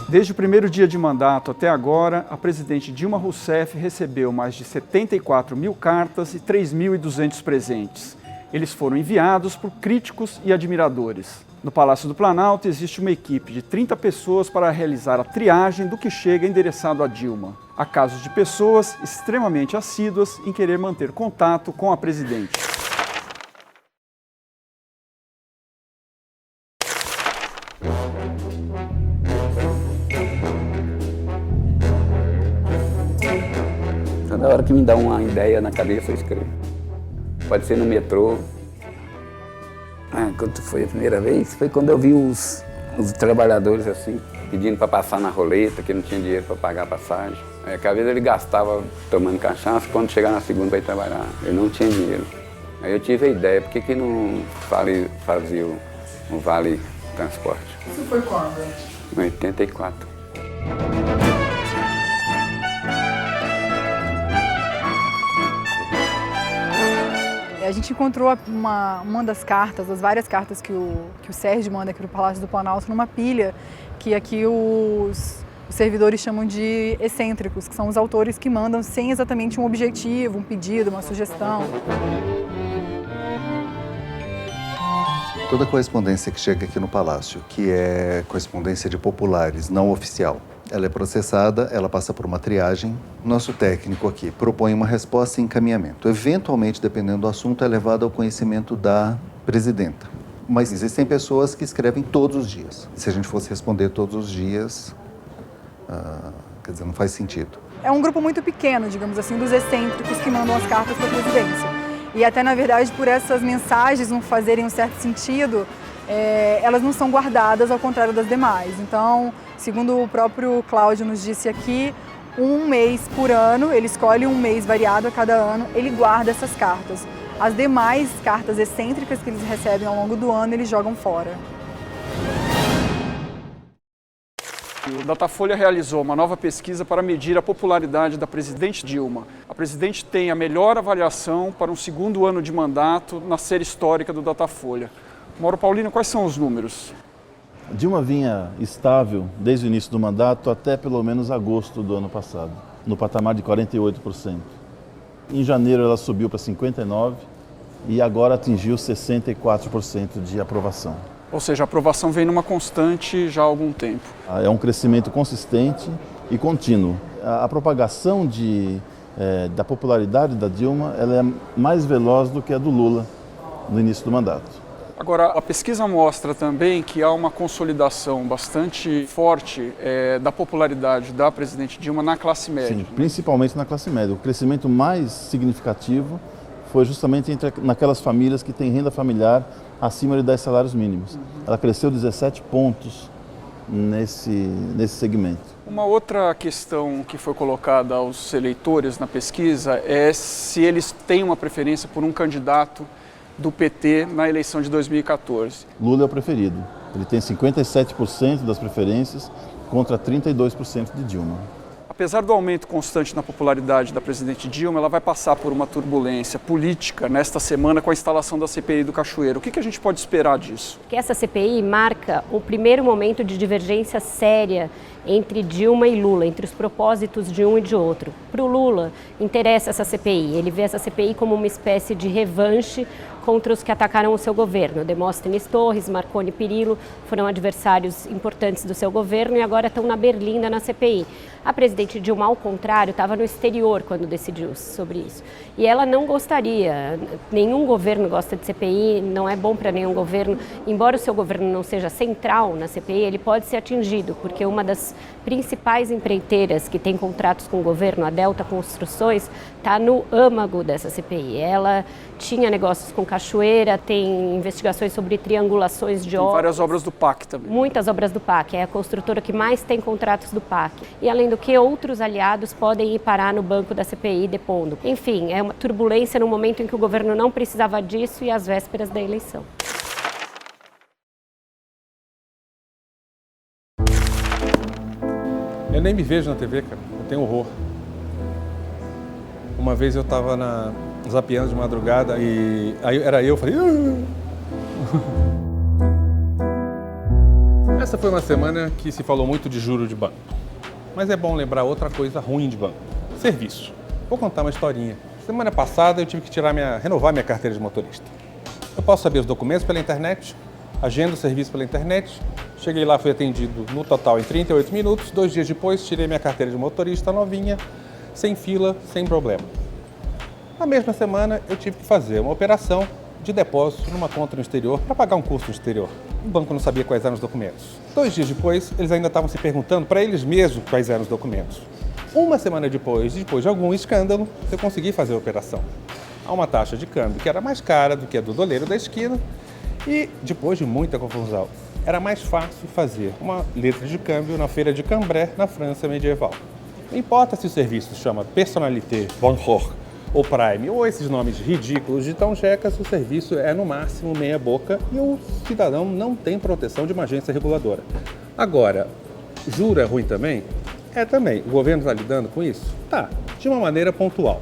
Desde o primeiro dia de mandato até agora, a presidente Dilma Rousseff recebeu mais de 74 mil cartas e 3.200 presentes. Eles foram enviados por críticos e admiradores. No Palácio do Planalto existe uma equipe de 30 pessoas para realizar a triagem do que chega endereçado a Dilma. Há casos de pessoas extremamente assíduas em querer manter contato com a presidente. Toda hora que me dá uma ideia na cabeça, eu escrevo. Pode ser no metrô. Quando foi a primeira vez? Foi quando eu vi os trabalhadores assim, pedindo para passar na roleta, que não tinha dinheiro para pagar a passagem. Que às vezes ele gastava tomando cachaça, quando chegar na segunda para ir trabalhar. Ele não tinha dinheiro. Aí eu tive a ideia, por que não fazia o Vale Transporte? Isso foi quando? Em 84. A gente encontrou uma das cartas, das várias cartas que o Sérgio manda aqui no Palácio do Planalto, numa pilha que aqui os servidores chamam de excêntricos, que são os autores que mandam sem exatamente um objetivo, um pedido, uma sugestão. Toda correspondência que chega aqui no Palácio, que é correspondência de populares, não oficial, ela é processada, ela passa por uma triagem. Nosso técnico aqui propõe uma resposta e encaminhamento. Eventualmente, dependendo do assunto, é levado ao conhecimento da presidenta. Mas existem pessoas que escrevem todos os dias. Se a gente fosse responder todos os dias, quer dizer, não faz sentido. É um grupo muito pequeno, digamos assim, dos excêntricos que mandam as cartas para a presidência. E até, na verdade, por essas mensagens não fazerem um certo sentido, elas não são guardadas ao contrário das demais. Então, segundo o próprio Cláudio nos disse aqui, um mês por ano, ele escolhe um mês variado a cada ano, ele guarda essas cartas. As demais cartas excêntricas que eles recebem ao longo do ano, eles jogam fora. O Datafolha realizou uma nova pesquisa para medir a popularidade da presidente Dilma. A presidente tem a melhor avaliação para um segundo ano de mandato na série histórica do Datafolha. Mauro Paulino, quais são os números? Dilma vinha estável desde o início do mandato até pelo menos agosto do ano passado, no patamar de 48%. Em janeiro ela subiu para 59% e agora atingiu 64% de aprovação. Ou seja, a aprovação vem numa constante já há algum tempo. É um crescimento consistente e contínuo. A propagação da popularidade da Dilma ela é mais veloz do que a do Lula no início do mandato. Agora, a pesquisa mostra também que há uma consolidação bastante forte da popularidade da presidente Dilma na classe média. Sim, principalmente na classe média. O crescimento mais significativo foi justamente naquelas famílias que têm renda familiar acima de 10 salários mínimos. Ela cresceu 17 pontos nesse segmento. Uma outra questão que foi colocada aos eleitores na pesquisa é se eles têm uma preferência por um candidato do PT na eleição de 2014. Lula é o preferido. Ele tem 57% das preferências contra 32% de Dilma. Apesar do aumento constante na popularidade da presidente Dilma, ela vai passar por uma turbulência política nesta semana com a instalação da CPI do Cachoeiro. O que a gente pode esperar disso? Que essa CPI marca o primeiro momento de divergência séria entre Dilma e Lula, entre os propósitos de um e de outro. Para o Lula, interessa essa CPI. Ele vê essa CPI como uma espécie de revanche contra os que atacaram o seu governo. Demóstenes Torres, Marconi Perillo foram adversários importantes do seu governo e agora estão na berlinda na CPI. A presidente Dilma, ao contrário, estava no exterior quando decidiu sobre isso. E ela não gostaria, nenhum governo gosta de CPI, não é bom para nenhum governo. Embora o seu governo não seja central na CPI, ele pode ser atingido, porque uma das principais empreiteiras que tem contratos com o governo, a Delta Construções, está no âmago dessa CPI. Ela tinha negócios com Cachoeira, tem investigações sobre triangulações de obras. Várias obras do PAC também. Muitas obras do PAC, é a construtora que mais tem contratos do PAC. E além do que, outros aliados podem ir parar no banco da CPI depondo. Enfim, é uma turbulência no momento em que o governo não precisava disso e às vésperas da eleição. Eu nem me vejo na TV, cara. Eu tenho horror. Uma vez eu estava zapeando de madrugada e aí era eu falei... Essa foi uma semana que se falou muito de juro de banco. Mas é bom lembrar outra coisa ruim de banco: serviço. Vou contar uma historinha. Semana passada eu tive que renovar minha carteira de motorista. Eu posso saber os documentos pela internet, agendo o serviço pela internet. Cheguei lá, fui atendido no total em 38 minutos. 2 dias depois, tirei minha carteira de motorista novinha, sem fila, sem problema. Na mesma semana, eu tive que fazer uma operação de depósito numa conta no exterior para pagar um custo no exterior. O banco não sabia quais eram os documentos. 2 dias depois, eles ainda estavam se perguntando para eles mesmos quais eram os documentos. Uma semana depois de algum escândalo, eu consegui fazer a operação. Há uma taxa de câmbio que era mais cara do que a do doleiro da esquina e, depois de muita confusão, era mais fácil fazer uma letra de câmbio na feira de Cambrai, na França medieval. Não importa se o serviço se chama Personnalité, Bonjour ou Prime, ou esses nomes ridículos de tão checas, o serviço é no máximo meia boca e o cidadão não tem proteção de uma agência reguladora. Agora, juro é ruim também? É também. O governo está lidando com isso? Tá, de uma maneira pontual.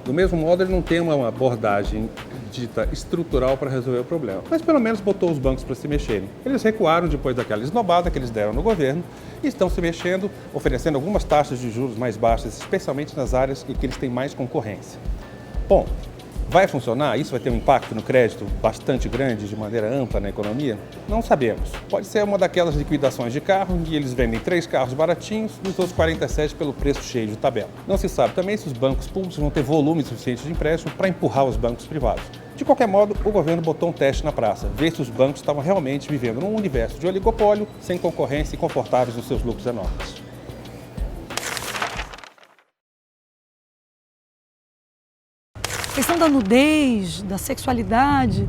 Do mesmo modo, ele não tem uma abordagem dita estrutural para resolver o problema, mas pelo menos botou os bancos para se mexerem. Eles recuaram depois daquela esnobada que eles deram no governo e estão se mexendo, oferecendo algumas taxas de juros mais baixas, especialmente nas áreas em que eles têm mais concorrência. Bom, vai funcionar? Isso vai ter um impacto no crédito bastante grande, de maneira ampla na economia? Não sabemos. Pode ser uma daquelas liquidações de carro em que eles vendem 3 carros baratinhos e os outros 47 pelo preço cheio de tabela. Não se sabe também se os bancos públicos vão ter volume suficiente de empréstimo para empurrar os bancos privados. De qualquer modo, o governo botou um teste na praça, ver se os bancos estavam realmente vivendo num universo de oligopólio, sem concorrência e confortáveis nos seus lucros enormes. A questão da nudez, da sexualidade,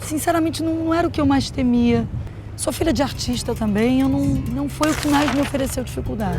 sinceramente não era o que eu mais temia. Sou filha de artista também, não foi o que mais me ofereceu dificuldade.